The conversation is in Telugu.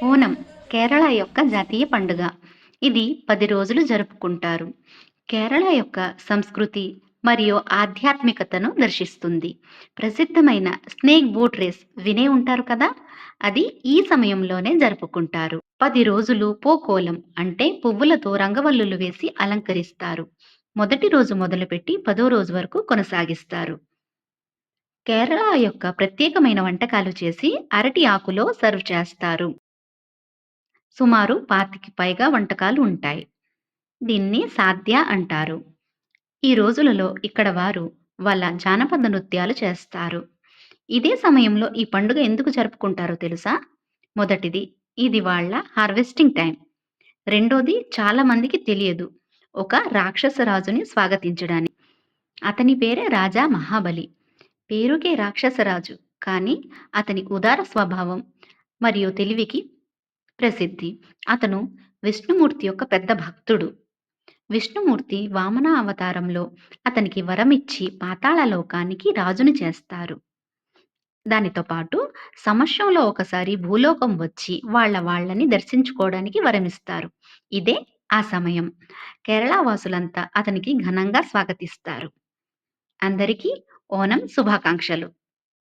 ఓనం కేరళ యొక్క జాతీయ పండుగ. ఇది 10 రోజులు జరుపుకుంటారు. కేరళ యొక్క సంస్కృతి మరియు ఆధ్యాత్మికతను దర్శిస్తుంది. ప్రసిద్ధమైన స్నేక్ బోట్ రేస్ వినే ఉంటారు కదా! అది ఈ సమయంలోనే జరుపుకుంటారు. 10 రోజులు పోకోలం అంటే పువ్వులతో రంగవల్లులు వేసి అలంకరిస్తారు. మొదటి రోజు మొదలుపెట్టి 10వ రోజు వరకు కొనసాగిస్తారు. కేరళ యొక్క ప్రత్యేకమైన వంటకాలు చేసి అరటి ఆకులో సర్వ్ చేస్తారు. సుమారు 25కి పైగా వంటకాలు ఉంటాయి. దీన్ని సాద్య అంటారు. ఈ రోజులలో ఇక్కడ వారు వాళ్ళ జానపద నృత్యాలు చేస్తారు. ఇదే సమయంలో ఈ పండుగ ఎందుకు జరుపుకుంటారో తెలుసా? మొదటిది ఇది వాళ్ళ హార్వెస్టింగ్ టైం. రెండోది చాలా మందికి తెలియదు. ఒక రాక్షస రాజుని స్వాగతించడానికి. అతని పేరే రాజా మహాబలి. పేరుకే రాక్షసరాజు కానీ అతని ఉదార స్వభావం మరియు తెలివికి ప్రసిద్ధి. అతను విష్ణుమూర్తి యొక్క పెద్ద భక్తుడు. విష్ణుమూర్తి వామన అవతారంలో అతనికి వరమిచ్చి పాతాళ లోకానికి రాజుని చేస్తారు. దానితో పాటు సంవత్సరంలో ఒకసారి భూలోకం వచ్చి వాళ్ళని దర్శించుకోవడానికి వరమిస్తారు. ఇదే ఆ సమయం. కేరళ వాసులంతా అతనికి ఘనంగా స్వాగతిస్తారు. అందరికీ ఓనం శుభాకాంక్షలు.